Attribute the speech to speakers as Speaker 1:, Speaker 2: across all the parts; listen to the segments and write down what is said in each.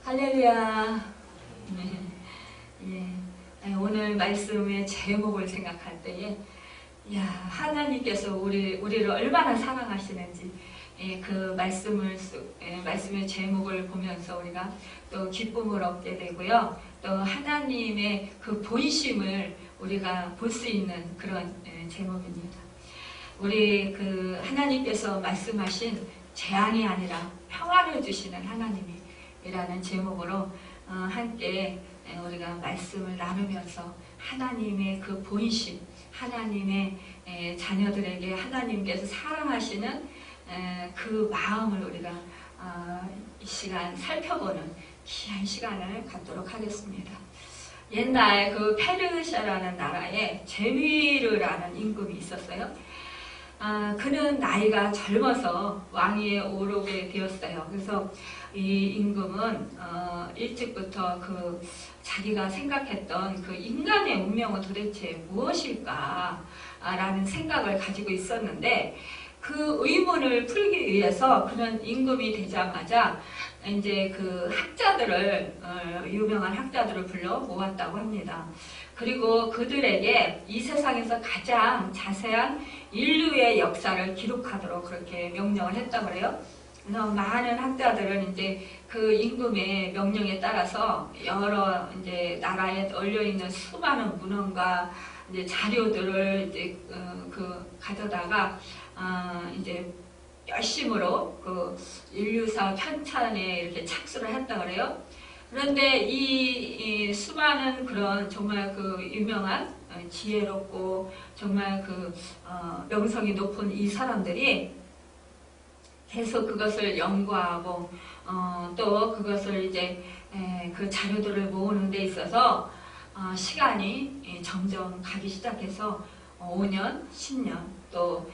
Speaker 1: 할렐루야. 오늘 말씀의 제목을 생각할 때에 하나님께서 우리를 얼마나 사랑하시는지 그 말씀의 제목을 보면서 우리가 또 기쁨을 얻게 되고요. 또 하나님의 그 본심을 우리가 볼 수 있는 그런 제목입니다. 우리 그 하나님께서 말씀하신 재앙이 아니라 평안을 주시는 하나님이라는 제목으로 함께 우리가 말씀을 나누면서 하나님의 그 본심, 하나님의 자녀들에게 하나님께서 사랑하시는 그 마음을 우리가 이 시간 살펴보는 귀한 시간을 갖도록 하겠습니다. 옛날 그 페르시아라는 나라에 제위르라는 임금이 있었어요. 그는 나이가 젊어서 왕위에 오르게 되었어요. 그래서 이 임금은 일찍부터 자기가 생각했던 그 인간의 운명은 도대체 무엇일까 라는 생각을 가지고 있었는데, 그 의문을 풀기 위해서 그는 임금이 되자마자 이제 그 학자들을, 유명한 학자들을 불러 모았다고 합니다. 그리고 그들에게 이 세상에서 가장 자세한 인류의 역사를 기록하도록 그렇게 명령을 했다고 그래요. 그래서 많은 학자들은 이제 그 임금의 명령에 따라서 여러 이제 나라에 널려 있는 수많은 문헌과 이제 자료들을 이제 가져다가 이제 열심으로 그 인류사 편찬에 이렇게 착수를 했다 그래요. 그런데 이 수많은 그런 정말 그 유명한 지혜롭고 정말 명성이 높은 이 사람들이 계속 그것을 연구하고 또 그것을 이제 그 자료들을 모으는 데 있어서 시간이 점점 가기 시작해서 5년, 10년 또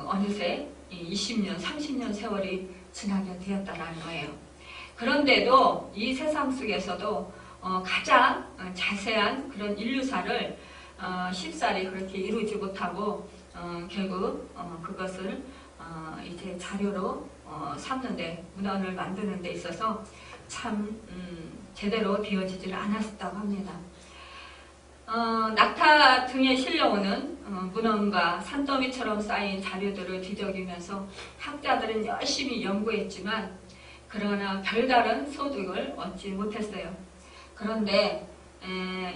Speaker 1: 어느새 20년, 30년 세월이 지나게 되었다는 거예요. 그런데도 이 세상 속에서도 가장 자세한 그런 인류사를 쉽사리 그렇게 이루지 못하고 결국 그것을 이제 자료로 삼는데, 문헌을 만드는 데 있어서 참 제대로 되어지지를 않았다고 합니다. 낙타 등에 실려오는 문헌과 산더미처럼 쌓인 자료들을 뒤적이면서 학자들은 열심히 연구했지만 그러나 별다른 소득을 얻지 못했어요. 그런데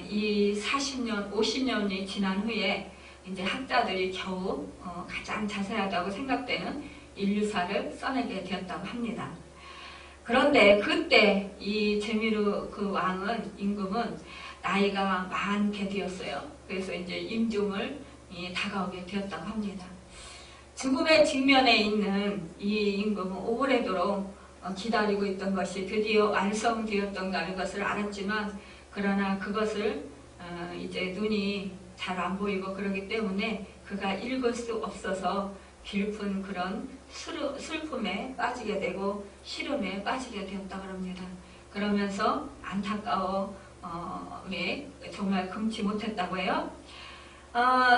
Speaker 1: 이 40년, 50년이 지난 후에 이제 학자들이 겨우 가장 자세하다고 생각되는 인류사를 써내게 되었다고 합니다. 그런데 그때 이 제미르 그 왕은, 임금은 나이가 많게 되었어요. 그래서 이제 임종을 다가오게 되었다고 합니다. 죽음의 직면에 있는 이 임금은 오래도록 기다리고 있던 것이 드디어 완성되었던가는 것을 알았지만, 그러나 그것을 이제 눈이 잘 안 보이고 그러기 때문에 그가 읽을 수 없어서 깊은 그런 슬픔에 빠지게 되고 시름에 빠지게 되었다고 합니다. 그러면서 안타까워 정말 금치 못했다고 해요.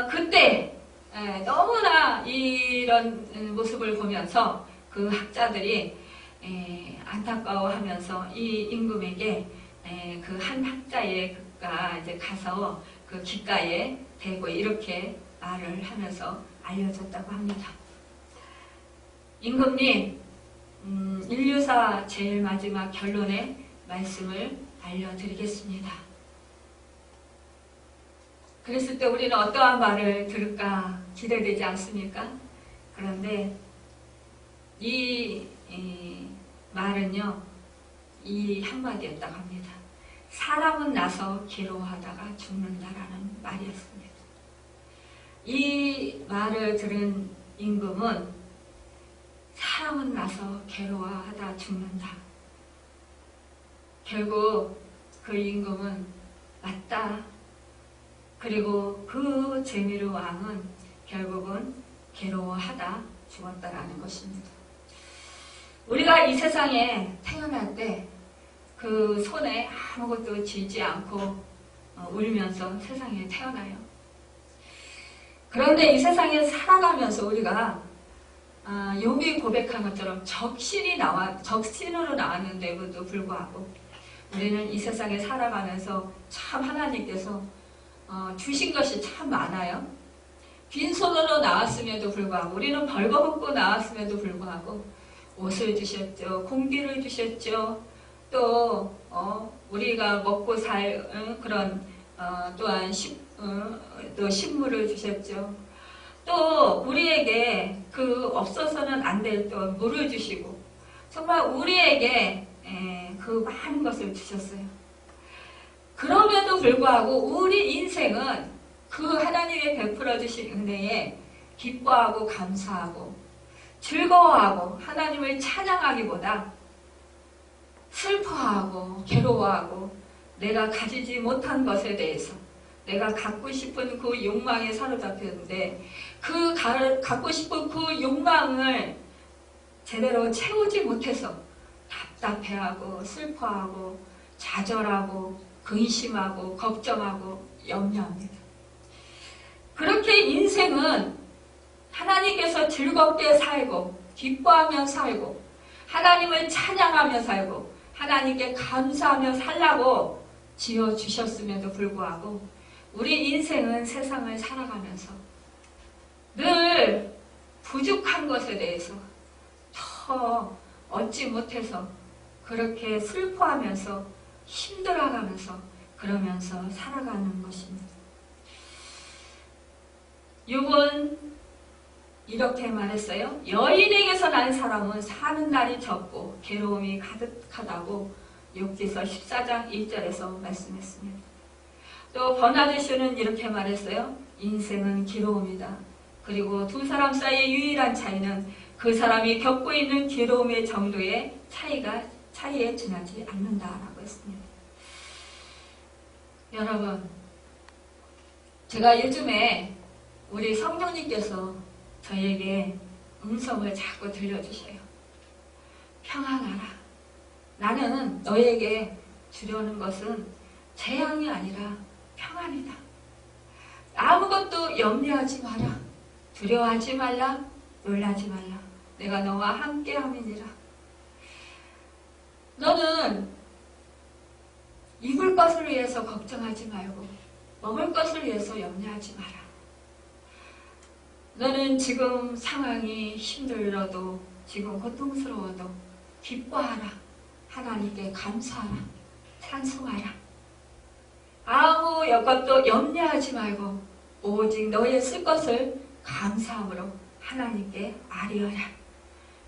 Speaker 1: 그때 너무나 이런 모습을 보면서 그 학자들이 안타까워하면서 이 임금에게 그 한 학자가 이제 가서 그 귓가에 대고 이렇게 말을 하면서 알려줬다고 합니다. 임금님, 인류사 제일 마지막 결론의 말씀을 알려드리겠습니다. 그랬을 때 우리는 어떠한 말을 들을까 기대되지 않습니까? 그런데 이 말은요, 이 한마디였다고 합니다. 사람은 나서 괴로워하다가 죽는다라는 말이었습니다. 이 말을 들은 임금은 사람은 나서 괴로워하다 죽는다. 결국 그 임금은 맞다. 그리고 그 제미르 왕은 결국은 괴로워하다 죽었다라는 것입니다. 우리가 이 세상에 태어날 때 그 손에 아무것도 쥐지 않고 울면서 세상에 태어나요. 그런데 이 세상에 살아가면서 우리가 욥이 고백한 것처럼 적신으로 나왔는데도 불구하고 우리는 이 세상에 살아가면서 참 하나님께서 주신 것이 참 많아요. 빈손으로 나왔음에도 불구하고 우리는 벌거벗고 나왔음에도 불구하고 옷을 주셨죠. 공기를 주셨죠. 또 우리가 먹고 살 그런 또한 또 식물을 주셨죠. 또 우리에게 그 없어서는 안 될 또 물을 주시고 정말 우리에게 그 많은 것을 주셨어요. 그럼에도 불구하고 우리 인생은 그 하나님의 베풀어 주신 은혜에 기뻐하고 감사하고 즐거워하고 하나님을 찬양하기보다 슬퍼하고 괴로워하고 내가 가지지 못한 것에 대해서 내가 갖고 싶은 그 욕망에 사로잡혔는데 그 갖고 싶은 그 욕망을 제대로 채우지 못해서 답답해하고 슬퍼하고 좌절하고 근심하고 걱정하고 염려합니다. 그렇게 인생은 하나님께서 즐겁게 살고 기뻐하며 살고 하나님을 찬양하며 살고 하나님께 감사하며 살라고 지어주셨음에도 불구하고 우리 인생은 세상을 살아가면서 늘 부족한 것에 대해서 더 얻지 못해서 그렇게 슬퍼하면서 힘들어가면서 그러면서 살아가는 것입니다. 욥은 이렇게 말했어요. 여인에게서 난 사람은 사는 날이 적고 괴로움이 가득하다고 욥기서 14장 1절에서 말씀했습니다. 또 버나드쇼는 이렇게 말했어요. 인생은 괴로움이다. 그리고 두 사람 사이의 유일한 차이는 그 사람이 겪고 있는 괴로움의 정도의 차이에 지나지 않는다라고 했습니다. 여러분, 제가 요즘에 우리 성령님께서 저에게 음성을 자꾸 들려주셔요. 평안하라. 나는 너에게 주려는 것은 재앙이 아니라 평안이다. 아무것도 염려하지 마라. 두려워하지 말라. 놀라지 말라. 내가 너와 함께함이니라. 너는 입을 것을 위해서 걱정하지 말고 먹을 것을 위해서 염려하지 마라. 너는 지금 상황이 힘들어도 지금 고통스러워도 기뻐하라. 하나님께 감사하라. 찬송하라. 아무 것도 염려하지 말고 오직 너의 쓸 것을 감사함으로 하나님께 아뢰어라.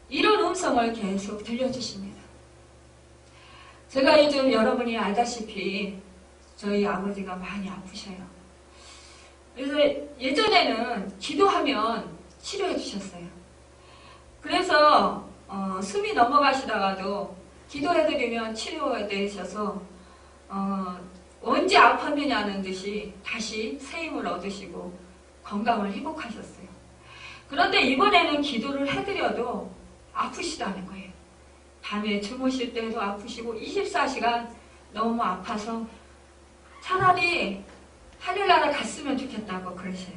Speaker 1: 이런 음성을 계속 들려주십니다. 제가 요즘 여러분이 알다시피 저희 아버지가 많이 아프셔요. 그래서 예전에는 기도하면 치료해 주셨어요. 그래서 숨이 넘어가시다가도 기도해드리면 치료해 주셔서 언제 아팠느냐는 듯이 다시 새 힘을 얻으시고 건강을 회복하셨어요. 그런데 이번에는 기도를 해드려도 아프시다는 거예요. 밤에 주무실 때도 아프시고 24시간 너무 아파서 차라리 하늘나라 갔으면 좋겠다고 그러세요.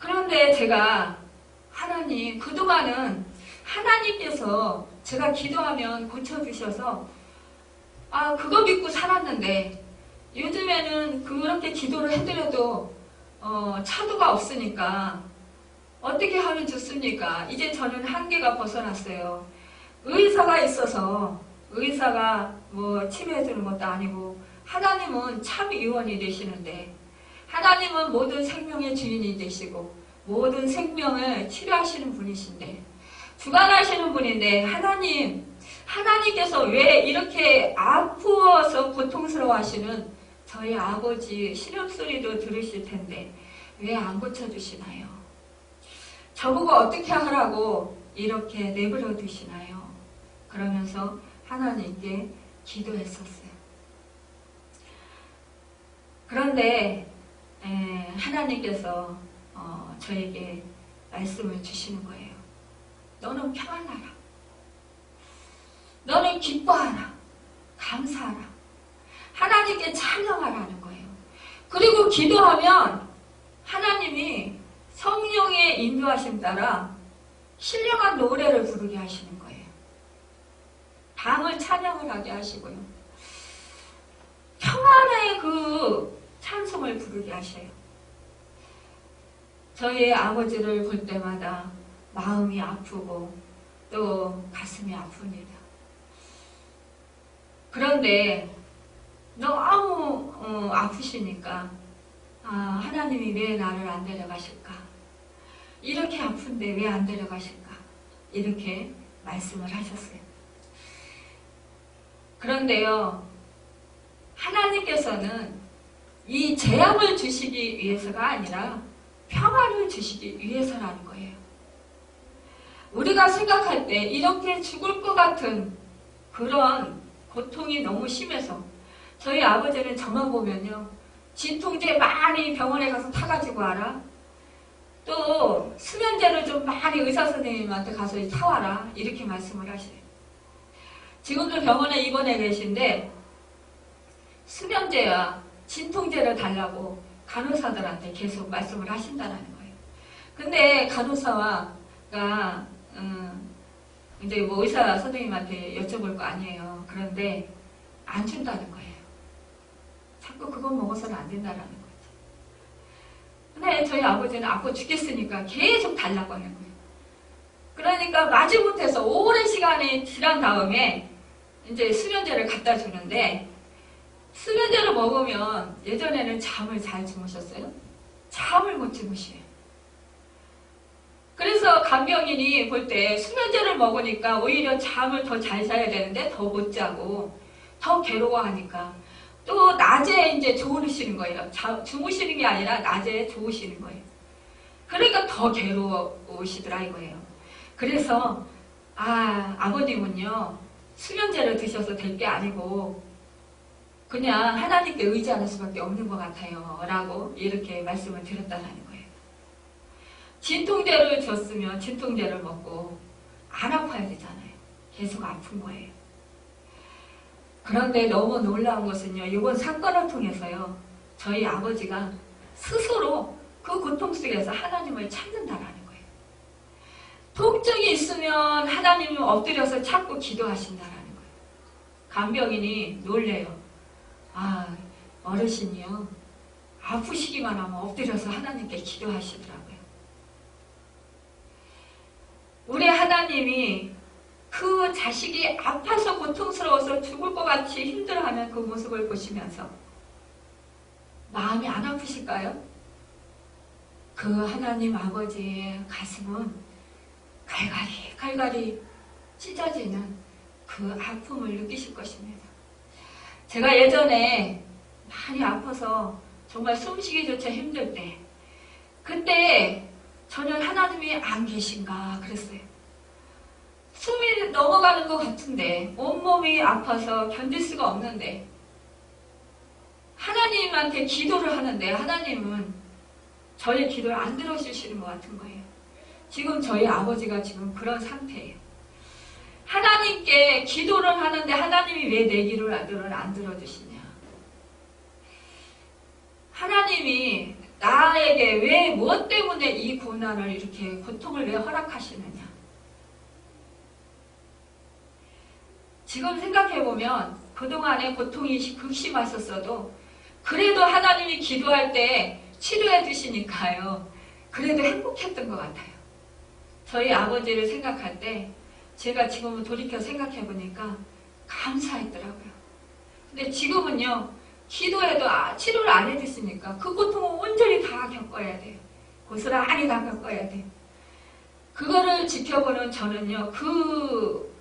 Speaker 1: 그런데 제가 하나님, 그동안은 하나님께서 제가 기도하면 고쳐주셔서 그거 믿고 살았는데 요즘에는 그렇게 기도를 해드려도 차도가 없으니까 어떻게 하면 좋습니까? 이제 저는 한계가 벗어났어요. 의사가 있어서 의사가 뭐 치료해주는 것도 아니고 하나님은 참 의원이 되시는데 하나님은 모든 생명의 주인이 되시고 모든 생명을 치료하시는 분이신데 주관하시는 분인데 하나님께서 왜 이렇게 아프어서 고통스러워 하시는 저희 아버지 신음소리도 들으실 텐데 왜 안 고쳐주시나요? 저보고 어떻게 하라고 이렇게 내버려 두시나요? 그러면서 하나님께 기도했었어요. 그런데 하나님께서 저에게 말씀을 주시는 거예요. 너는 평안하라. 너는 기뻐하라. 감사하라. 하나님께 찬양하라는 거예요. 그리고 기도하면 하나님이 성령의 인도하심 따라 신령한 노래를 부르게 하시는 거예요. 방을 찬양을 하게 하시고요. 평안의 그 찬송을 부르게 하셔요. 저희 아버지를 볼 때마다 마음이 아프고 또 가슴이 아픕니다. 그런데 너무 아프시니까 하나님이 왜 나를 안 데려가실까? 이렇게 아픈데 왜 안 데려가실까? 이렇게 말씀을 하셨어요. 그런데요, 하나님께서는 이 재앙을 주시기 위해서가 아니라 평안을 주시기 위해서라는 거예요. 우리가 생각할 때 이렇게 죽을 것 같은 그런 고통이 너무 심해서 저희 아버지는 저만 보면요, 진통제 많이 병원에 가서 타가지고 와라. 또 수면제를 좀 많이 의사 선생님한테 가서 타와라. 이렇게 말씀을 하셔요. 지금도 병원에 입원해 계신데 수면제와 진통제를 달라고 간호사들한테 계속 말씀을 하신다는 거예요. 근데 간호사가 이제 뭐 의사 선생님한테 여쭤볼 거 아니에요. 그런데 안 준다는 거예요. 자꾸 그건 먹어서는 안 된다라는 거죠. 근데 저희 아버지는 아파 죽겠으니까 계속 달라고 하는 거예요. 그러니까 마지못해서 오랜 시간이 지난 다음에 이제 수면제를 갖다 주는데, 수면제를 먹으면 예전에는 잠을 잘 주무셨어요? 잠을 못 주무셔요. 그래서 간병인이 볼 때 수면제를 먹으니까 오히려 잠을 더 잘 자야 되는데 더 못 자고 더 괴로워하니까 또 낮에 이제 좋으시는 거예요. 주무시는 게 아니라 낮에 좋으시는 거예요. 그러니까 더 괴로우시더라 이거예요. 그래서 아버님은요, 수면제를 드셔서 될 게 아니고 그냥 하나님께 의지하는 수밖에 없는 것 같아요 라고 이렇게 말씀을 드렸다는 거예요. 진통제를 줬으면 진통제를 먹고 안 아파야 되잖아요. 계속 아픈 거예요. 그런데 너무 놀라운 것은요, 이번 사건을 통해서요, 저희 아버지가 스스로 그 고통 속에서 하나님을 찾는다라는 거예요. 통증이 있으면 하나님을 엎드려서 찾고 기도하신다라는 거예요. 간병인이 놀래요. 어르신이요, 아프시기만 하면 엎드려서 하나님께 기도하시더라고요. 우리 하나님이 그 자식이 아파서 고통스러워서 죽을 것 같이 힘들어하는 그 모습을 보시면서 마음이 안 아프실까요? 그 하나님 아버지의 가슴은 갈갈이 찢어지는 그 아픔을 느끼실 것입니다. 제가 예전에 많이 아파서 정말 숨쉬기조차 힘들 때, 그때 저는 하나님이 안 계신가 그랬어요. 숨이 넘어가는 것 같은데, 온몸이 아파서 견딜 수가 없는데, 하나님한테 기도를 하는데 하나님은 저의 기도를 안 들어주시는 것 같은 거예요. 지금 저희 아버지가 지금 그런 상태예요. 하나님께 기도를 하는데 하나님이 왜 내 기도를 안 들어주시냐. 하나님이 나에게 왜, 무엇 때문에 이 고난을, 이렇게 고통을 왜 허락하시느냐. 지금 생각해보면 그동안에 고통이 극심했었어도 그래도 하나님이 기도할 때 치료해 주시니까요, 그래도 행복했던 것 같아요. 저희 아버지를 생각할 때 제가 지금 돌이켜 생각해보니까 감사했더라고요. 근데 지금은요, 기도해도 치료를 안 해주시니까 그 고통을 온전히 다 겪어야 돼요. 고스란히 다 겪어야 돼요. 그거를 지켜보는 저는요,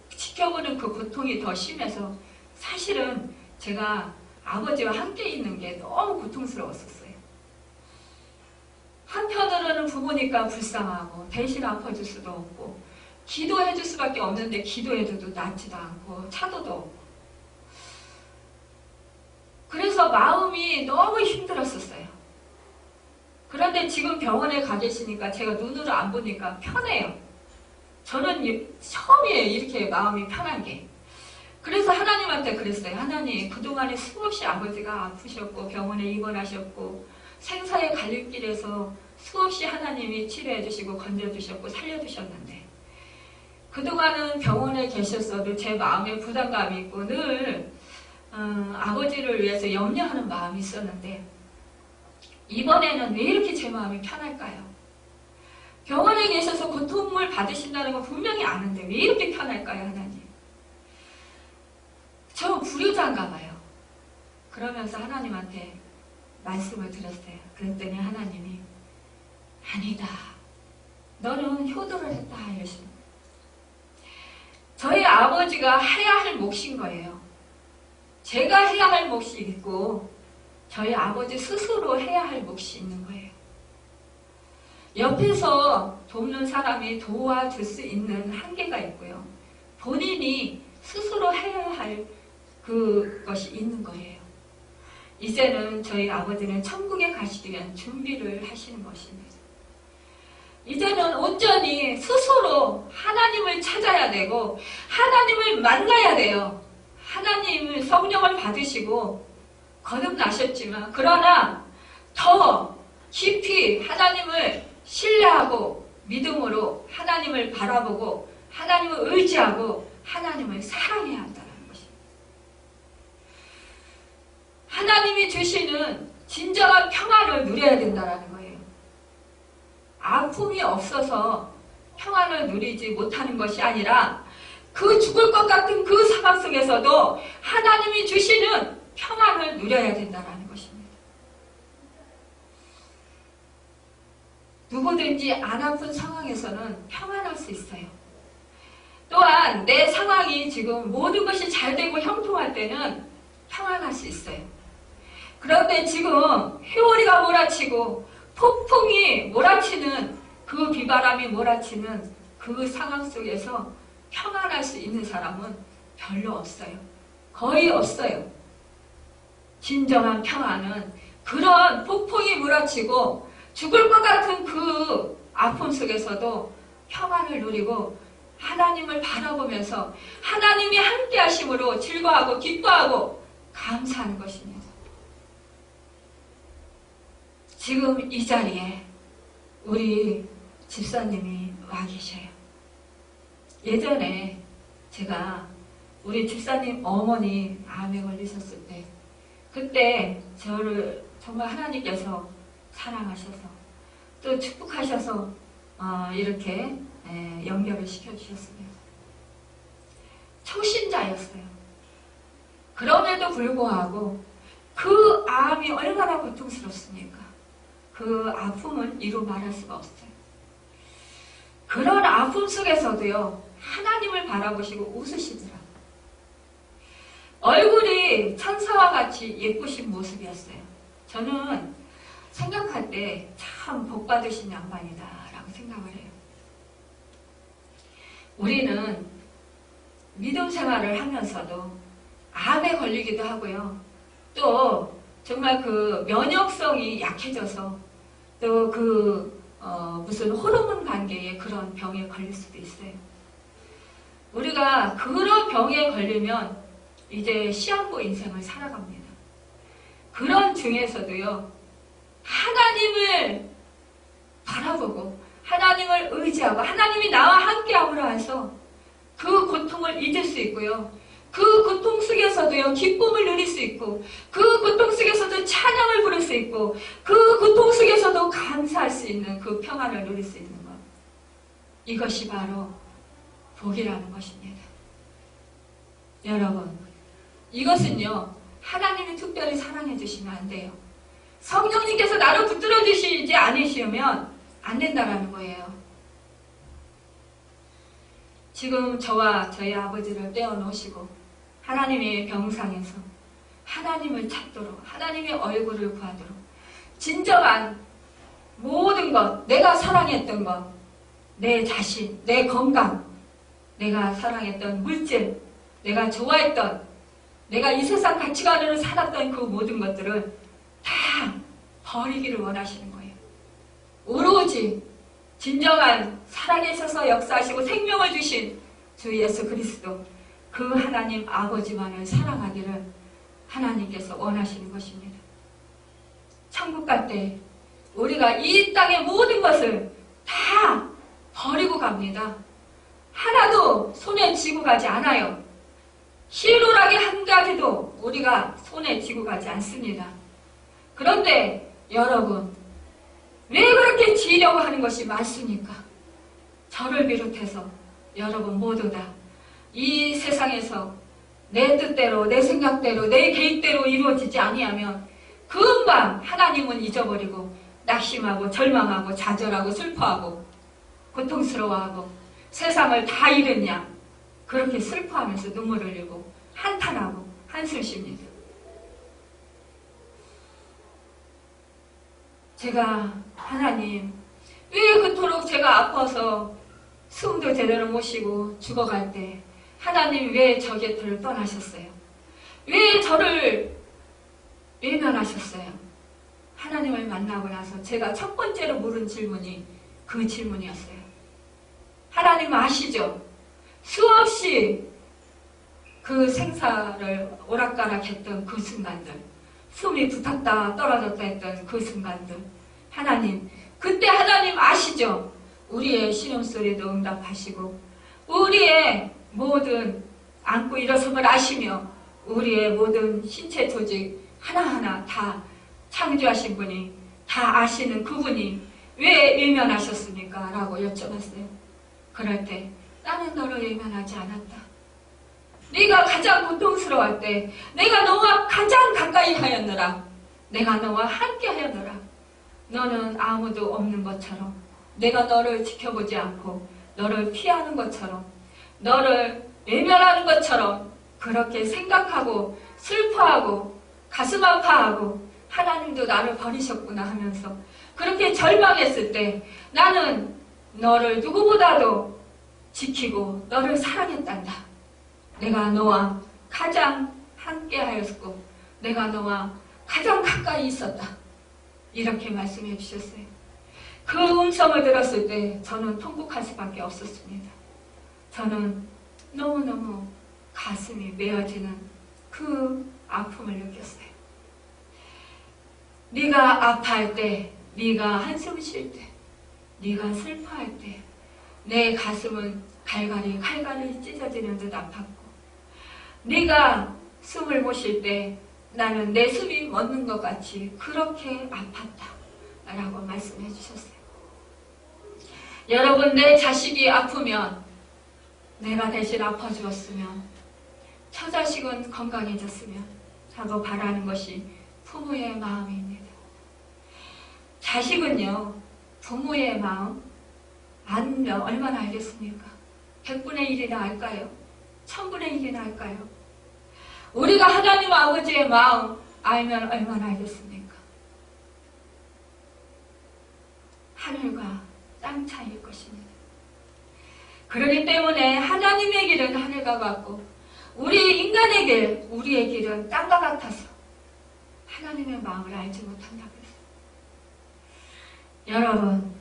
Speaker 1: 지켜보는 그 고통이 더 심해서 사실은 제가 아버지와 함께 있는 게 너무 고통스러웠었어요. 한편으로는 부모니까 불쌍하고 대신 아파줄 수도 없고 기도해줄 수밖에 없는데 기도해줘도 낫지도 않고 차도도 없고, 그래서 마음이 너무 힘들었었어요. 그런데 지금 병원에 가 계시니까 제가 눈으로 안 보니까 편해요. 저는 처음이에요, 이렇게 마음이 편한 게. 그래서 하나님한테 그랬어요. 하나님, 그동안에 수없이 아버지가 아프셨고 병원에 입원하셨고 생사의 갈림길에서 수없이 하나님이 치료해 주시고 건져 주셨고 살려 주셨는데 그동안은 병원에 계셨어도 제 마음에 부담감이 있고 늘 아버지를 위해서 염려하는 마음이 있었는데 이번에는 왜 이렇게 제 마음이 편할까요? 병원에 계셔서 고통을 받으신다는 건 분명히 아는데 왜 이렇게 편할까요, 하나님? 저 불효자인가 봐요. 그러면서 하나님한테 말씀을 드렸어요. 그랬더니 하나님이 아니다. 너는 효도를 했다 이러시는 거예요. 저희 아버지가 해야 할 몫인 거예요. 제가 해야 할 몫이 있고 저희 아버지 스스로 해야 할 몫이 있는 거예요. 옆에서 돕는 사람이 도와줄 수 있는 한계가 있고요. 본인이 스스로 해야 할 그것이 있는 거예요. 이제는 저희 아버지는 천국에 가시기 위한 준비를 하시는 것입니다. 이제는 온전히 스스로 하나님을 찾아야 되고 하나님을 만나야 돼요. 하나님을 성령을 받으시고 거듭나셨지만 그러나 더 깊이 하나님을 신뢰하고 믿음으로 하나님을 바라보고 하나님을 의지하고 하나님을 사랑해야 한다는 것입니다. 하나님이 주시는 진정한 평안을 누려야 된다는 거예요. 아픔이 없어서 평안을 누리지 못하는 것이 아니라 그 죽을 것 같은 그 상황 속에서도 하나님이 주시는 평안을 누려야 된다는 것입니다. 누구든지 안 아픈 상황에서는 평안할 수 있어요. 또한 내 상황이 지금 모든 것이 잘 되고 형통할 때는 평안할 수 있어요. 그런데 지금 회오리가 몰아치고 폭풍이 몰아치는 그 비바람이 몰아치는 그 상황 속에서 평안할 수 있는 사람은 별로 없어요. 거의 없어요. 진정한 평안은 그런 폭풍이 몰아치고 죽을 것 같은 그 아픔 속에서도 평안을 누리고 하나님을 바라보면서 하나님이 함께 하심으로 즐거워하고 기뻐하고 감사하는 것입니다. 지금 이 자리에 우리 집사님이 와 계셔요. 예전에 제가 우리 집사님 어머니 암에 걸리셨을 때 그때 저를 정말 하나님께서 사랑하셔서 또 축복하셔서 이렇게 연결을 시켜주셨습니다. 초신자였어요. 그럼에도 불구하고 그 암이 얼마나 고통스럽습니까? 그 아픔은 이루 말할 수가 없어요. 그런 아픔 속에서도요, 하나님을 바라보시고 웃으시더라고요. 얼굴이 천사와 같이 예쁘신 모습이었어요. 저는 생각할 때 참 복받으신 양반이다 라고 생각을 해요. 우리는 믿음 생활을 하면서도 암에 걸리기도 하고요. 또 정말 그 면역성이 약해져서 또 무슨 호르몬 관계의 그런 병에 걸릴 수도 있어요. 우리가 그런 병에 걸리면 이제 시한부 인생을 살아갑니다. 그런 중에서도요, 하나님을 바라보고 하나님을 의지하고 하나님이 나와 함께함으로 해서 그 고통을 잊을 수 있고요. 그 고통 속에서도요, 기쁨을 누릴 수 있고 그 고통 속에서도 찬양을 부를 수 있고 그 고통 속에서도 감사할 수 있는 그 평안을 누릴 수 있는 것. 이것이 바로 복이라는 것입니다. 여러분, 이것은요, 하나님이 특별히 사랑해 주시면 안 돼요. 성령님께서 나를 붙들어 주시지 않으시면 안 된다라는 거예요. 지금 저와 저희 아버지를 떼어놓으시고 하나님의 병상에서 하나님을 찾도록 하나님의 얼굴을 구하도록 진정한 모든 것, 내가 사랑했던 것, 내 자신, 내 건강, 내가 사랑했던 물질, 내가 좋아했던, 내가 이 세상 가치관으로 살았던 그 모든 것들을 다 버리기를 원하시는 거예요. 오로지 진정한 살아계셔서 역사하시고 생명을 주신 주 예수 그리스도, 그 하나님 아버지만을 사랑하기를 하나님께서 원하시는 것입니다. 천국 갈 때 우리가 이 땅의 모든 것을 다 버리고 갑니다. 하나도 손에 쥐고 가지 않아요. 희노락이 한 가지도 우리가 손에 쥐고 가지 않습니다. 그런데 여러분, 왜 그렇게 지려고 하는 것이 많습니까? 저를 비롯해서 여러분 모두 다 이 세상에서 내 뜻대로, 내 생각대로, 내 계획대로 이루어지지 아니하면 금방 하나님은 잊어버리고 낙심하고 절망하고 좌절하고 슬퍼하고 고통스러워하고 세상을 다 잃었냐, 그렇게 슬퍼하면서 눈물을 흘리고 한탄하고 한숨 쉽니다. 제가 하나님, 왜 그토록 제가 아파서 숨도 제대로 못 쉬고 죽어갈 때 하나님 왜 저 곁을 떠나셨어요? 왜 저를 외면하셨어요? 하나님을 만나고 나서 제가 첫 번째로 물은 질문이 그 질문이었어요. 하나님 아시죠? 수없이 그 생사를 오락가락했던 그 순간들, 숨이 붙었다 떨어졌다 했던 그 순간들, 하나님, 그때 하나님 아시죠? 우리의 신음소리도 응답하시고 우리의 모든 안고 일어섬을 아시며 우리의 모든 신체 조직 하나하나 다 창조하신 분이, 다 아시는 그분이 왜 외면하셨습니까? 라고 여쭤봤어요. 그럴 때 나는 너를 외면하지 않았다. 네가 가장 고통스러워할 때 내가 너와 가장 가까이 하였노라. 내가 너와 함께 하였노라. 너는 아무도 없는 것처럼, 내가 너를 지켜보지 않고 너를 피하는 것처럼, 너를 외면하는 것처럼 그렇게 생각하고 슬퍼하고 가슴 아파하고 하나님도 나를 버리셨구나 하면서 그렇게 절망했을 때 나는 너를 누구보다도 지키고 너를 사랑했단다. 내가 너와 가장 함께하였고 내가 너와 가장 가까이 있었다. 이렇게 말씀해 주셨어요. 그 음성을 들었을 때 저는 통곡할 수밖에 없었습니다. 저는 너무너무 가슴이 메어지는 그 아픔을 느꼈어요. 네가 아파할 때, 네가 한숨 쉴 때, 네가 슬퍼할 때 내 가슴은 갈갈이 찢어지는 듯 아팠고, 네가 숨을 못 쉴 때 나는 내 숨이 멎는 것 같이 그렇게 아팠다 라고 말씀해 주셨어요. 여러분, 내 자식이 아프면 내가 대신 아파주었으면, 처자식은 건강해졌으면 하고 바라는 것이 부모의 마음입니다. 자식은요, 부모의 마음 알면 얼마나 알겠습니까? 100분의 1이나 알까요? 1000분의 1이나 알까요? 우리가 하나님 아버지의 마음 알면 얼마나 알겠습니까? 하늘과 땅 차이일 것입니다. 그러기 때문에 하나님의 길은 하늘과 같고 우리 인간의 길, 우리의 길은 땅과 같아서 하나님의 마음을 알지 못한다고 했어요. 여러분,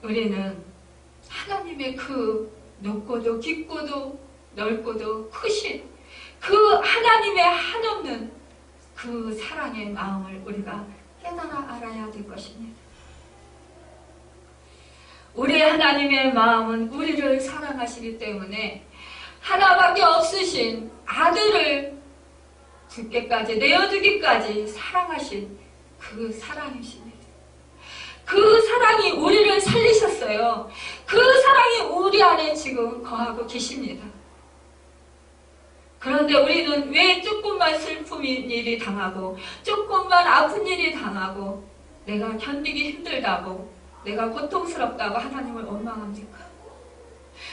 Speaker 1: 우리는 하나님의 그 높고도 깊고도 넓고도 크신 그 하나님의 한없는 그 사랑의 마음을 우리가 깨달아 알아야 될 것입니다. 우리 하나님의 마음은 우리를 사랑하시기 때문에 하나밖에 없으신 아들을 죽게까지 내어주기까지 사랑하신 그 사랑이십니다. 그 사랑이 우리를 살리셨어요. 그 사랑이 우리 안에 지금 거하고 계십니다. 그런데 우리는 왜 조금만 슬픈 일이 당하고 조금만 아픈 일이 당하고 내가 견디기 힘들다고 내가 고통스럽다고 하나님을 원망합니까?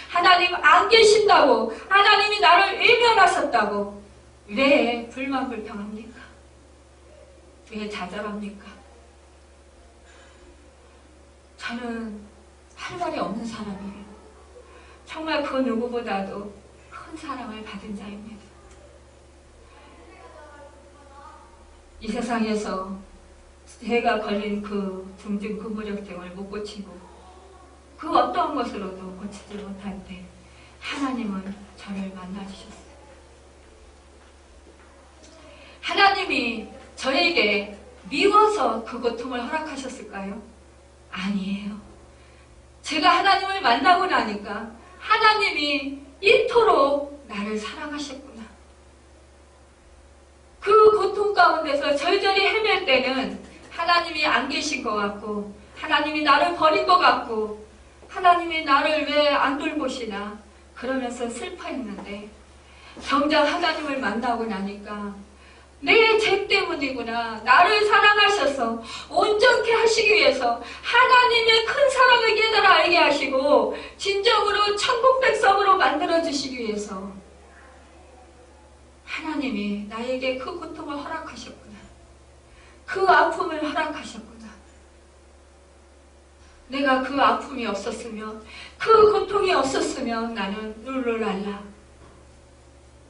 Speaker 1: 하나님 안 계신다고, 하나님이 나를 외면하셨다고 왜 불만불평합니까? 왜 좌절합니까? 저는 할 말이 없는 사람이에요. 정말 그 누구보다도 큰 사랑을 받은 자입니다. 이 세상에서 제가 걸린 그 중증 근무력증을 못 고치고 그 어떠한 것으로도 고치지 못할 때 하나님은 저를 만나주셨어요. 하나님이 저에게 미워서 그 고통을 허락하셨을까요? 아니에요. 제가 하나님을 만나고 나니까 하나님이 이토록 나를 사랑하셨구나. 그 고통 가운데서 절절히 헤맬 때는 하나님이 안 계신 것 같고, 하나님이 나를 버린 것 같고, 하나님이 나를 왜 안 돌보시나 그러면서 슬퍼했는데, 정작 하나님을 만나고 나니까 내 죄 때문이구나. 나를 사랑하셔서 온전케 하시기 위해서 하나님의 큰 사랑을 깨달아 알게 하시고 진정으로 천국 백성으로 만들어주시기 위해서 하나님이 나에게 그 고통을 허락하셨구나. 그 아픔을 허락하셨구나. 내가 그 아픔이 없었으면, 그 고통이 없었으면 나는 룰루랄라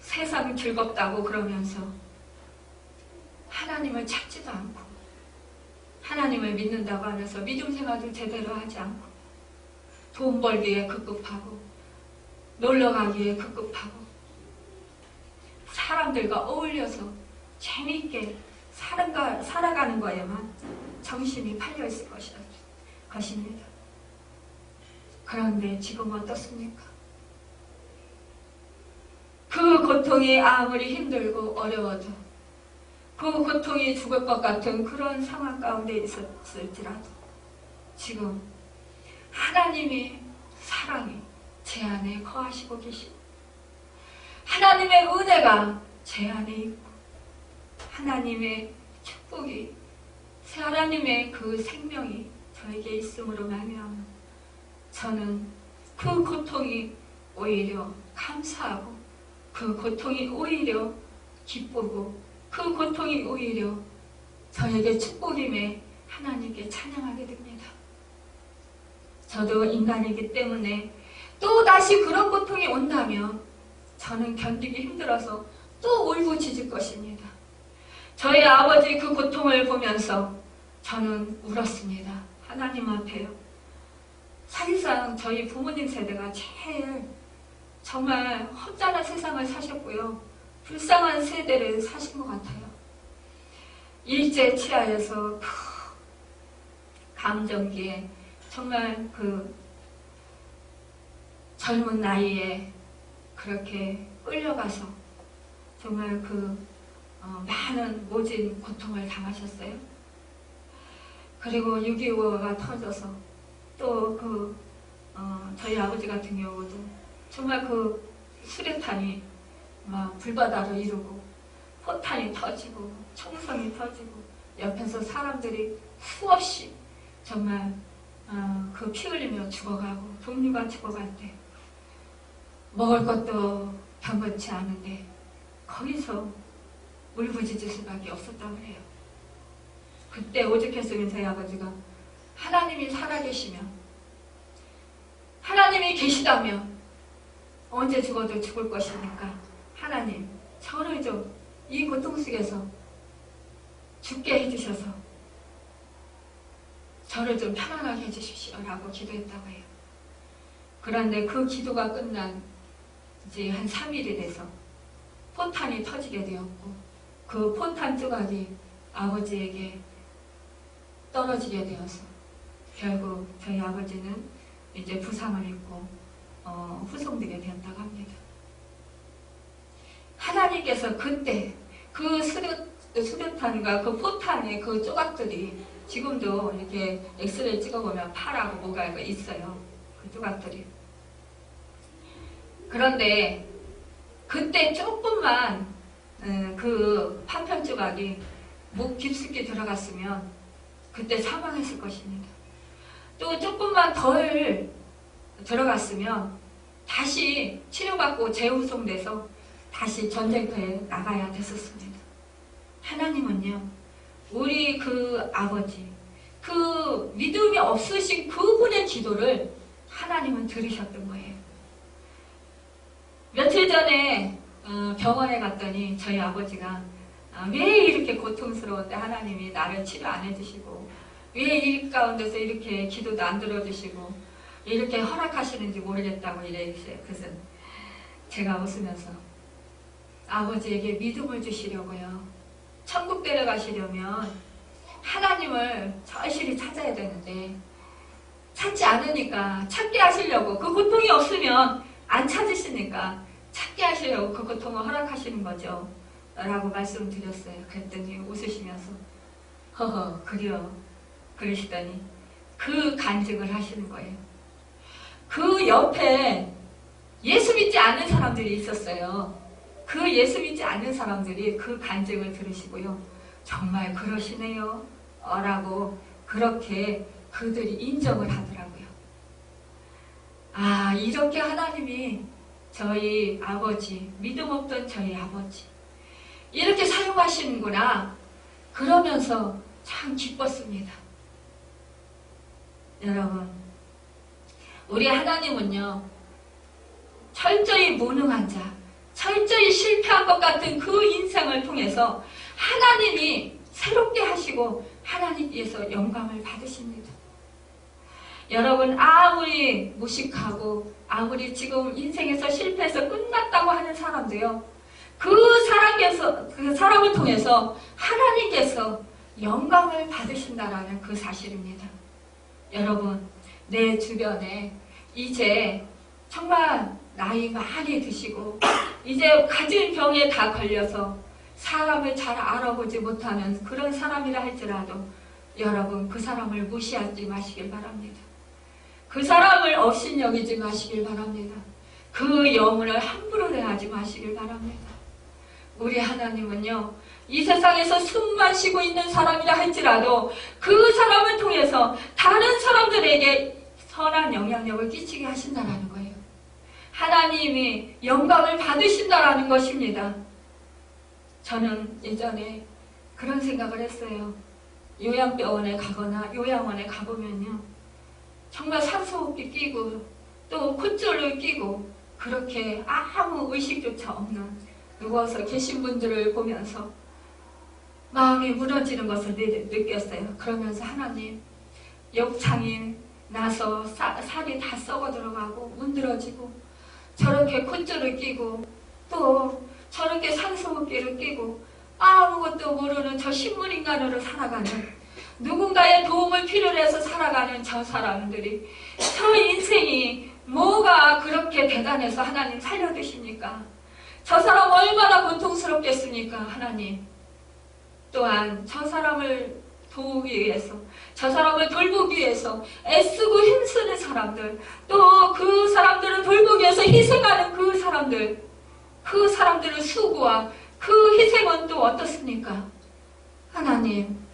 Speaker 1: 세상이 즐겁다고 그러면서 하나님을 찾지도 않고 하나님을 믿는다고 하면서 믿음 생활도 제대로 하지 않고 돈 벌기에 급급하고 놀러 가기에 급급하고 사람들과 어울려서 재미있게 살아가는 거에만 정신이 팔려있을 것입니다. 그런데 지금 어떻습니까? 그 고통이 아무리 힘들고 어려워도, 그 고통이 죽을 것 같은 그런 상황 가운데 있었을지라도 지금 하나님의 사랑이 제 안에 거하시고 계시고 하나님의 은혜가 제 안에 있고 하나님의 축복이, 하나님의 그 생명이 저에게 있음으로 말미암아 저는 그 고통이 오히려 감사하고 그 고통이 오히려 기쁘고 그 고통이 오히려 저에게 축복임에 하나님께 찬양하게 됩니다. 저도 인간이기 때문에 또 다시 그런 고통이 온다면 저는 견디기 힘들어서 또 울부짖을 것입니다. 저희 아버지 그 고통을 보면서 저는 울었습니다. 하나님 앞에요. 사실상 저희 부모님 세대가 제일 정말 헛잘난 세상을 사셨고요. 불쌍한 세대를 사신 것 같아요. 일제 치하에서 그 감정기에 정말 그 젊은 나이에 그렇게 끌려가서 정말 그 많은 모진 고통을 당하셨어요. 그리고 6.25가 터져서 또 저희 아버지 같은 경우도 정말 그 수류탄이 막 불바다로 이루고 포탄이 터지고 총성이 터지고 옆에서 사람들이 수없이 정말 그 피 흘리며 죽어가고 동료가 죽어갈 때 먹을 것도 병건치 않은데 거기서 울부짖을 수밖에 없었다고 해요. 그때 오죽했으면 저희 아버지가 하나님이 살아계시면, 하나님이 계시다면 언제 죽어도 죽을 것이니까 하나님 저를 좀 이 고통 속에서 죽게 해주셔서 저를 좀 편안하게 해주십시오 라고 기도했다고 해요. 그런데 그 기도가 끝난 이제 한 3일이 돼서 포탄이 터지게 되었고 그 포탄 조각이 아버지에게 떨어지게 되어서 결국 저희 아버지는 이제 부상을 입고 후송되게 되었다고 합니다. 하나님께서 그때 그 수류탄과 그 포탄의 그 조각들이 지금도 이렇게 엑스레이 찍어보면 팔하고 뭐가 있어요. 그 조각들이. 그런데 그때 조금만 그 파편 조각이 목 깊숙이 들어갔으면 그때 사망했을 것입니다. 또 조금만 덜 들어갔으면 다시 치료받고 재후송돼서 다시 전쟁터에 나가야 됐었습니다. 하나님은요, 우리 그 아버지, 그 믿음이 없으신 그분의 기도를 하나님은 들으셨던 거예요. 며칠 전에 병원에 갔더니 저희 아버지가 왜 이렇게 고통스러운데 하나님이 나를 치료 안 해주시고 왜 이 가운데서 이렇게 기도도 안 들어주시고 이렇게 허락하시는지 모르겠다고 이랬어요. 그래서 제가 웃으면서 아버지에게 믿음을 주시려고요. 천국 데려가시려면 하나님을 절실히 찾아야 되는데 찾지 않으니까 찾게 하시려고, 그 고통이 없으면 안 찾으시니까 찾게 하시려고 그 고통을 허락하시는 거죠 라고 말씀드렸어요. 그랬더니 웃으시면서 허허 그려 그러시더니 그 간증을 하시는 거예요. 그 옆에 예수 믿지 않는 사람들이 있었어요. 그 예수 믿지 않는 사람들이 그 간증을 들으시고요. 정말 그러시네요 라고 그렇게 그들이 인정을 하더라고요. 아, 이렇게 하나님이 저희 아버지, 믿음 없던 저희 아버지 이렇게 사용하시는구나 그러면서 참 기뻤습니다. 여러분, 우리 하나님은요, 철저히 무능한 자, 철저히 실패한 것 같은 그 인생을 통해서 하나님이 새롭게 하시고 하나님께서 영광을 받으십니다. 여러분, 아무리 무식하고 아무리 지금 인생에서 실패해서 끝났다고 하는 사람도요, 그 사람을 통해서 하나님께서 영광을 받으신다라는 그 사실입니다. 여러분, 내 주변에 이제 정말 나이 많이 드시고 이제 가진 병에 다 걸려서 사람을 잘 알아보지 못하는 그런 사람이라 할지라도 여러분, 그 사람을 무시하지 마시길 바랍니다. 그 사람을 업신여기지 마시길 바랍니다. 그 영혼을 함부로 대하지 마시길 바랍니다. 우리 하나님은요, 이 세상에서 숨만 쉬고 있는 사람이라 할지라도 그 사람을 통해서 다른 사람들에게 선한 영향력을 끼치게 하신다는 거예요. 하나님이 영광을 받으신다라는 것입니다. 저는 예전에 그런 생각을 했어요. 요양병원에 가거나 요양원에 가보면요, 정말 산소호흡기 끼고 또 콧줄을 끼고 그렇게 아무 의식조차 없는 누워서 계신 분들을 보면서 마음이 무너지는 것을 느꼈어요. 그러면서 하나님, 욕창이 나서 살이 다 썩어 들어가고 문드러지고 저렇게 콧줄을 끼고 또 저렇게 산소호흡기를 끼고 아무것도 모르는 저 식물인간으로 살아가는, 누군가의 도움을 필요로 해서 살아가는 저 사람들이, 저 인생이 뭐가 그렇게 대단해서 하나님 살려두십니까? 저 사람 얼마나 고통스럽겠습니까? 하나님, 또한 저 사람을 도우기 위해서, 저 사람을 돌보기 위해서 애쓰고 힘쓰는 사람들, 또 그 사람들을 돌보기 위해서 희생하는 그 사람들의 수고와 그 희생은 또 어떻습니까? 하나님,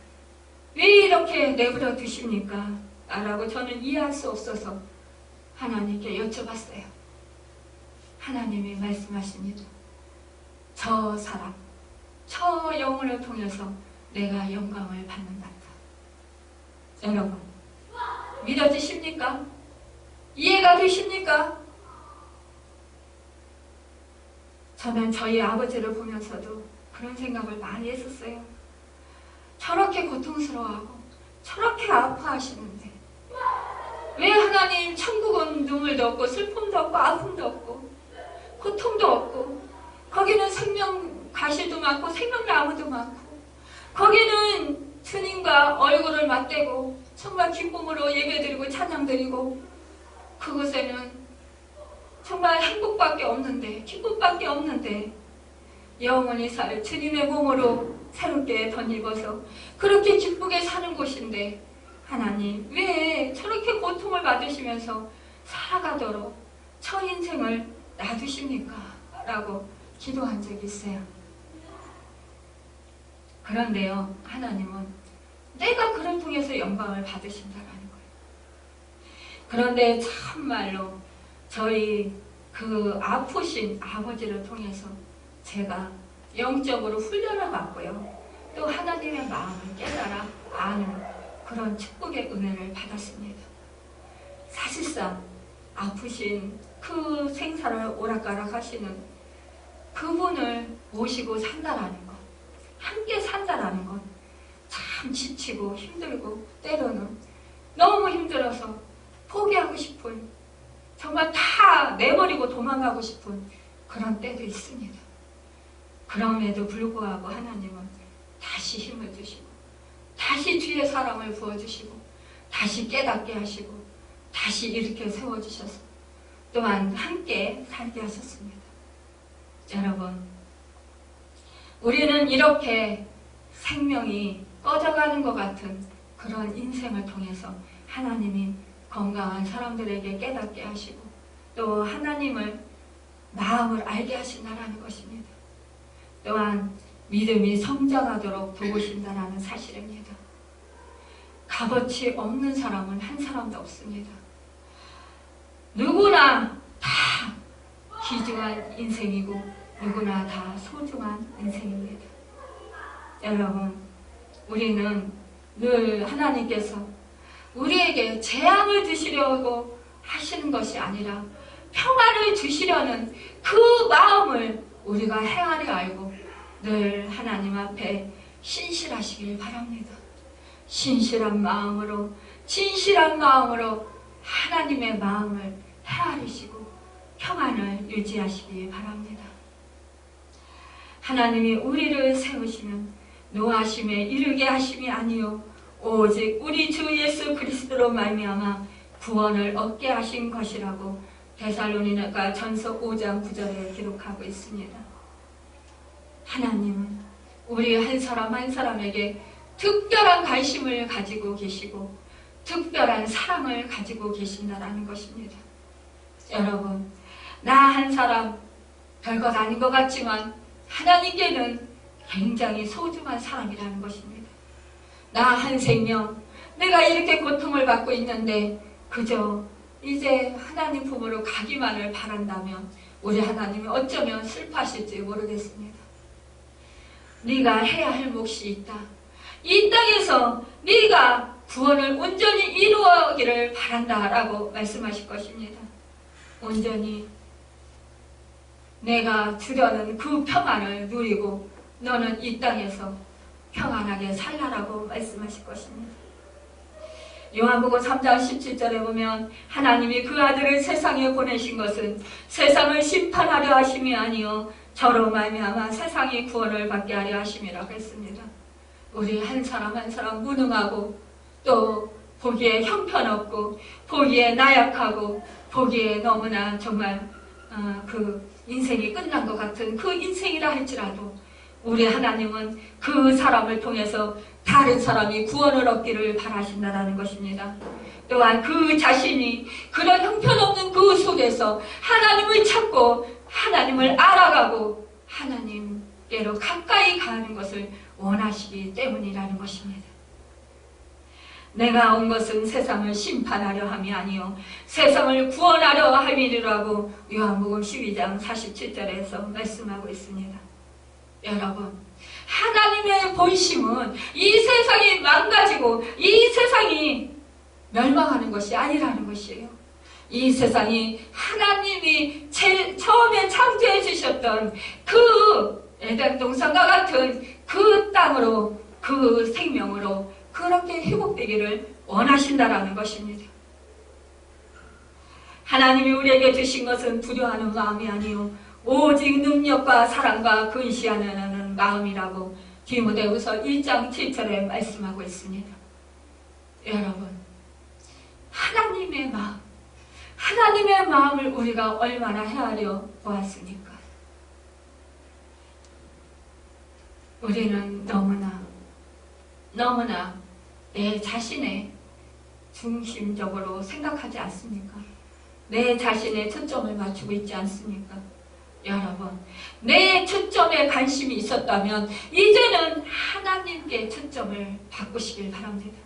Speaker 1: 왜 이렇게 내버려 두십니까? 라고 저는 이해할 수 없어서 하나님께 여쭤봤어요. 하나님이 말씀하십니다. 저 사람, 저 영혼을 통해서 내가 영광을 받는다. 여러분, 믿어지십니까? 이해가 되십니까? 저는 저희 아버지를 보면서도 그런 생각을 많이 했었어요. 저렇게 고통스러워하고 저렇게 아파하시는데 왜 하나님, 천국은 눈물도 없고 슬픔도 없고 아픔도 없고 고통도 없고 거기는 생명 가시도 많고 생명나무도 많고 거기는 주님과 얼굴을 맞대고 정말 기쁨으로 예배드리고 찬양드리고 그곳에는 정말 행복밖에 없는데, 기쁨밖에 없는데 영원히 살 주님의 몸으로 새롭게 덧입어서 그렇게 기쁘게 사는 곳인데 하나님, 왜 저렇게 고통을 받으시면서 살아가도록 저 인생을 놔두십니까? 라고 기도한 적이 있어요. 그런데요, 하나님은 내가 그를 통해서 영광을 받으신다라는 거예요. 그런데 참말로 저희 그 아프신 아버지를 통해서 제가 영적으로 훈련을 받고요, 또 하나님의 마음을 깨달아 아는 그런 축복의 은혜를 받았습니다. 사실상 아프신 그 생사를 오락가락 하시는 그분을 모시고 산다라는 것, 함께 산다라는 것, 참 지치고 힘들고 때로는 너무 힘들어서 포기하고 싶은, 정말 다 내버리고 도망가고 싶은 그런 때도 있습니다. 그럼에도 불구하고 하나님은 다시 힘을 주시고 다시 뒤에 사람을 부어주시고 다시 깨닫게 하시고 다시 일으켜 세워주셔서 또한 함께 살게 하셨습니다. 여러분, 우리는 이렇게 생명이 꺼져가는 것 같은 그런 인생을 통해서 하나님이 건강한 사람들에게 깨닫게 하시고 또 하나님을 마음을 알게 하신다는 것입니다. 또한 믿음이 성장하도록 도우신다는 사실입니다. 값어치 없는 사람은 한 사람도 없습니다. 누구나 다 귀중한 인생이고 누구나 다 소중한 인생입니다. 여러분, 우리는 늘 하나님께서 우리에게 재앙을 주시려고 하시는 것이 아니라 평안을 주시려는 그 마음을 우리가 헤아려 알고 늘 하나님 앞에 신실하시길 바랍니다. 신실한 마음으로, 진실한 마음으로 하나님의 마음을 헤아리시고 평안을 유지하시길 바랍니다. 하나님이 우리를 세우시면 노하심에 이르게 하심이 아니요 오직 우리 주 예수 그리스도로 말미암아 구원을 얻게 하신 것이라고 데살로니가 전서 5장 9절에 기록하고 있습니다. 하나님은 우리 한 사람 한 사람에게 특별한 관심을 가지고 계시고 특별한 사랑을 가지고 계신다는 것입니다. 여러분, 나 한 사람 별것 아닌 것 같지만 하나님께는 굉장히 소중한 사람이라는 것입니다. 나 한 생명, 내가 이렇게 고통을 받고 있는데 그저 이제 하나님 품으로 가기만을 바란다면 우리 하나님이 어쩌면 슬퍼하실지 모르겠습니다. 네가 해야 할 몫이 있다. 이 땅에서 네가 구원을 온전히 이루어기를 바란다라고 말씀하실 것입니다. 온전히 내가 주려는 그 평안을 누리고 너는 이 땅에서 평안하게 살라라고 말씀하실 것입니다. 요한복음 3장 17절에 보면 하나님이 그 아들을 세상에 보내신 것은 세상을 심판하려 하심이 아니요 저로 말미암아 세상이 구원을 받게 하려 하심이라고 했습니다. 우리 한 사람 한 사람 무능하고 또 보기에 형편없고 보기에 나약하고 보기에 너무나 정말 그 인생이 끝난 것 같은 그 인생이라 할지라도 우리 하나님은 그 사람을 통해서 다른 사람이 구원을 얻기를 바라신다는 것입니다. 또한 그 자신이 그런 형편없는 그 속에서 하나님을 찾고 하나님을 알아가고 하나님께로 가까이 가는 것을 원하시기 때문이라는 것입니다. 내가 온 것은 세상을 심판하려 함이 아니요 세상을 구원하려 함이라고 요한복음 12장 47절에서 말씀하고 있습니다. 여러분, 하나님의 본심은 이 세상이 망가지고 이 세상이 멸망하는 것이 아니라는 것이에요. 이 세상이 하나님이 처음에 창조해 주셨던 그 에덴 동산과 같은 그 땅으로 그 생명으로 그렇게 회복되기를 원하신다라는 것입니다. 하나님이 우리에게 주신 것은 두려워하는 마음이 아니요 오직 능력과 사랑과 근시하는 마음이라고 디모데후서 1장 7절에 말씀하고 있습니다. 여러분, 하나님의 마음, 하나님의 마음을 우리가 얼마나 헤아려 보았습니까? 우리는 너무나 내 자신의 중심적으로 생각하지 않습니까? 내 자신의 초점을 맞추고 있지 않습니까? 여러분, 내 초점에 관심이 있었다면 이제는 하나님께 초점을 바꾸시길 바랍니다.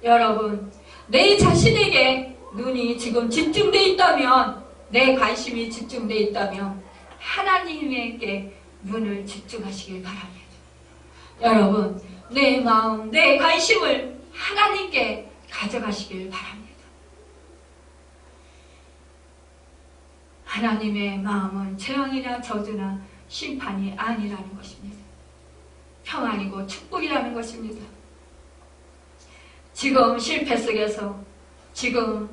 Speaker 1: 여러분, 내 자신에게 눈이 지금 집중되어 있다면, 내 관심이 집중되어 있다면 하나님에게 눈을 집중하시길 바랍니다. 여러분, 내 마음, 내 관심을 하나님께 가져가시길 바랍니다. 하나님의 마음은 재앙이나 저주나 심판이 아니라는 것입니다. 평안이고 축복이라는 것입니다. 지금 실패 속에서, 지금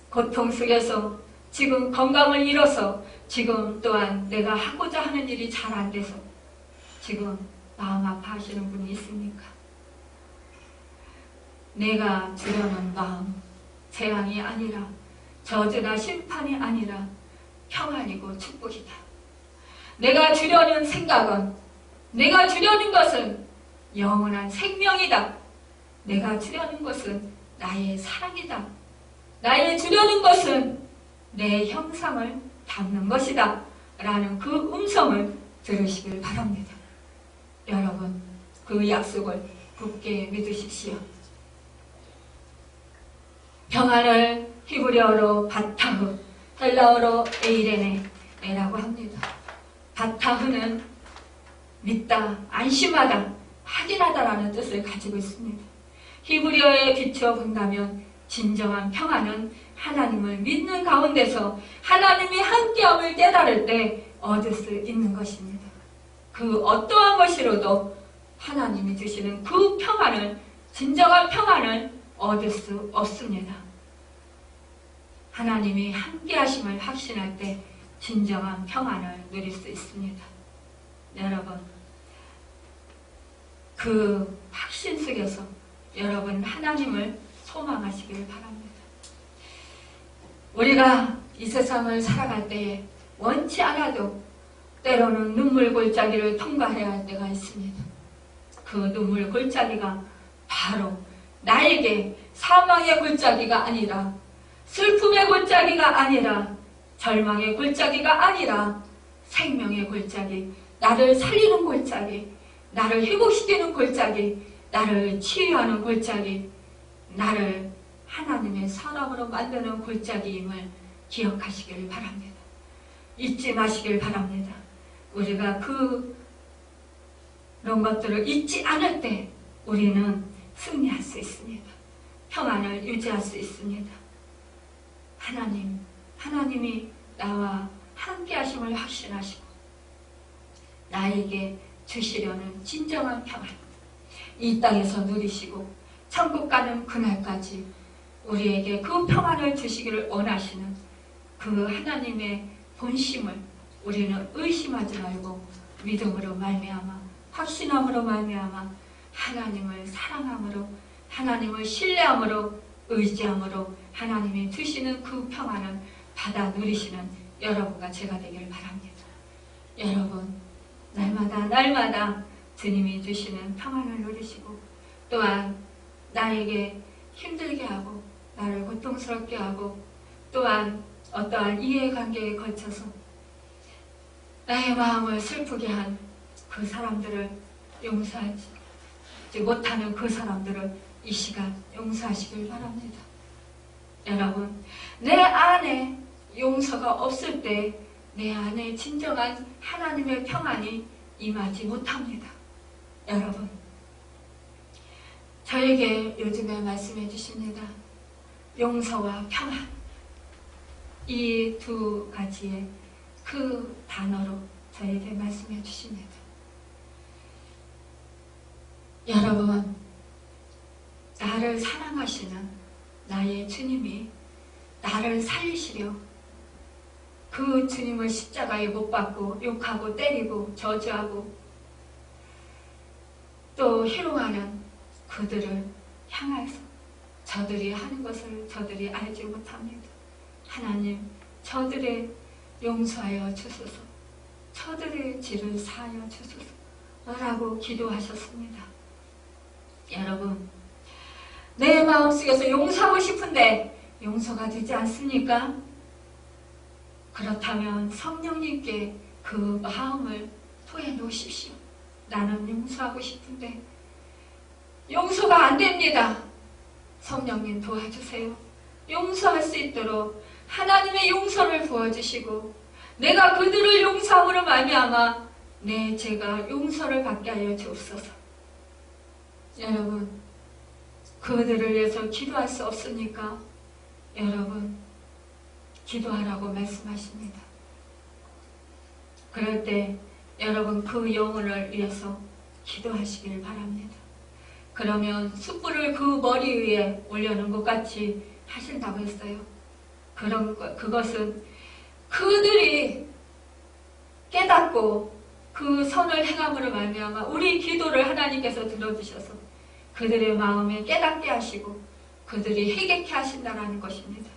Speaker 1: 고통 속에서, 지금 건강을 잃어서, 지금 또한 내가 하고자 하는 일이 잘 안 돼서 지금 마음 아파하시는 분이 있습니까? 내가 주려는 마음, 재앙이 아니라 저주나 심판이 아니라 평안이고 축복이다. 내가 주려는 생각은, 내가 주려는 것은 영원한 생명이다. 내가 주려는 것은 나의 사랑이다. 나의 주려는 것은 내 형상을 담는 것이다. 라는 그 음성을 들으시길 바랍니다. 여러분, 그 약속을 굳게 믿으십시오. 평안을 히브리어로 바타흐, 헬라어로 에이레네라고 합니다. 바타흐는 믿다, 안심하다, 확인하다라는 뜻을 가지고 있습니다. 히브리어에 비추어 본다면 진정한 평안은 하나님을 믿는 가운데서 하나님이 함께함을 깨달을 때 얻을 수 있는 것입니다. 그 어떠한 것이로도 하나님이 주시는 그 평안을, 진정한 평안을 얻을 수 없습니다. 하나님이 함께하심을 확신할 때 진정한 평안을 누릴 수 있습니다. 여러분, 그 확신 속에서 여러분 하나님을 소망하시길 바랍니다. 우리가 이 세상을 살아갈 때에 원치 않아도 때로는 눈물 골짜기를 통과해야 할 때가 있습니다. 그 눈물 골짜기가 바로 나에게 사망의 골짜기가 아니라, 슬픔의 골짜기가 아니라, 절망의 골짜기가 아니라 생명의 골짜기, 나를 살리는 골짜기, 나를 회복시키는 골짜기, 나를 치유하는 골짜기, 나를 하나님의 사람으로 만드는 골짜기임을 기억하시길 바랍니다. 잊지 마시길 바랍니다. 우리가 그런 것들을 잊지 않을 때 우리는 승리할 수 있습니다. 평안을 유지할 수 있습니다. 하나님이 나와 함께 하심을 확신하시고 나에게 주시려는 진정한 평안, 이 땅에서 누리시고 천국 가는 그날까지 우리에게 그 평안을 주시기를 원하시는 그 하나님의 본심을 우리는 의심하지 말고 믿음으로 말미암아, 확신함으로 말미암아, 하나님을 사랑함으로, 하나님을 신뢰함으로, 의지함으로 하나님이 주시는 그 평안을 받아 누리시는 여러분과 제가 되기를 바랍니다. 여러분, 날마다 주님이 주시는 평안을 누리시고, 또한 나에게 힘들게 하고 나를 고통스럽게 하고, 또한 어떠한 이해관계에 걸쳐서 나의 마음을 슬프게 한 그 사람들을 용서하지 못하는 그 사람들을 이 시간 용서하시길 바랍니다. 여러분, 내 안에 용서가 없을 때 내 안에 진정한 하나님의 평안이 임하지 못합니다. 여러분, 저에게 요즘에 말씀해 주십니다. 용서와 평안, 이 두 가지의 그 단어로 저에게 말씀해 주십니다. 여러분, 나를 사랑하시는 나의 주님이 나를 살리시려 그 주님을 십자가에 못 박고 욕하고 때리고 저주하고 또 희롱하는 그들을 향해서 저들이 하는 것을 저들이 알지 못합니다. 하나님, 저들의 용서하여 주소서, 저들의 죄를 사하여 주소서 라고 기도하셨습니다. 여러분, 내 마음속에서 용서하고 싶은데 용서가 되지 않습니까? 그렇다면 성령님께 그 마음을 토해 놓으십시오. 나는 용서하고 싶은데 용서가 안 됩니다. 성령님 도와주세요. 용서할 수 있도록 하나님의 용서를 부어주시고, 내가 그들을 용서함으로 말미암아 내 죄가 용서를 받게 하여 주옵소서. 여러분, 그들을 위해서 기도할 수 없습니까? 여러분, 기도하라고 말씀하십니다. 그럴 때 여러분 그 영혼을 위해서 기도하시길 바랍니다. 그러면 숯불을 그 머리 위에 올려놓은 것 같이 하신다고 했어요. 그것은 그들이 깨닫고 그 선을 행함으로 말미암아 우리 기도를 하나님께서 들어주셔서 그들의 마음에 깨닫게 하시고 그들이 해결케 하신다라는 것입니다.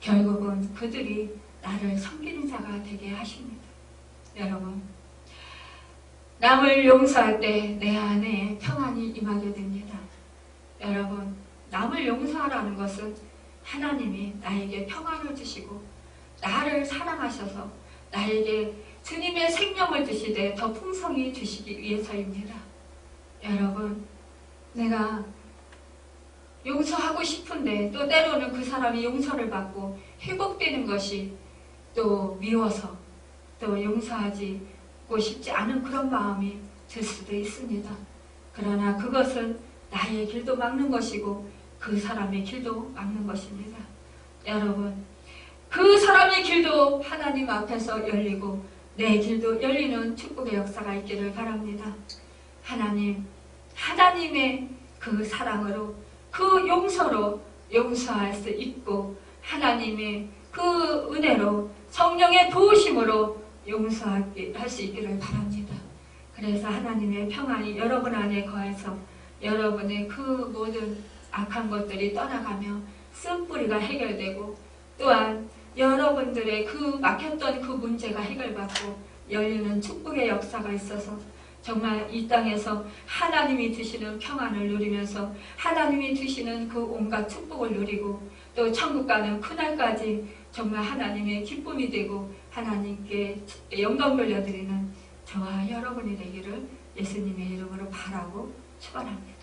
Speaker 1: 결국은 그들이 나를 섬기는 자가 되게 하십니다. 여러분, 남을 용서할 때 내 안에 평안이 임하게 됩니다. 여러분, 남을 용서하라는 것은 하나님이 나에게 평안을 주시고 나를 사랑하셔서 나에게 주님의 생명을 주시되 더 풍성히 주시기 위해서입니다. 여러분, 내가 용서하고 싶은데 또 때로는 그 사람이 용서를 받고 회복되는 것이 또 미워서 또 용서하고 싶지 않은 그런 마음이 들 수도 있습니다. 그러나 그것은 나의 길도 막는 것이고 그 사람의 길도 막는 것입니다. 여러분, 그 사람의 길도 하나님 앞에서 열리고 내 길도 열리는 축복의 역사가 있기를 바랍니다. 하나님의 그 사랑으로 그 용서로 용서할 수 있고 하나님의 그 은혜로 성령의 도우심으로 용서할 수 있기를 바랍니다. 그래서 하나님의 평안이 여러분 안에 거해서 여러분의 그 모든 악한 것들이 떠나가며 쓴뿌리가 해결되고 또한 여러분들의 그 막혔던 그 문제가 해결받고 열리는 축복의 역사가 있어서 정말 이 땅에서 하나님이 주시는 평안을 누리면서 하나님이 주시는 그 온갖 축복을 누리고 또 천국 가는 그날까지 정말 하나님의 기쁨이 되고 하나님께 영광 돌려드리는 저와 여러분이 되기를 예수님의 이름으로 바라고 축원합니다.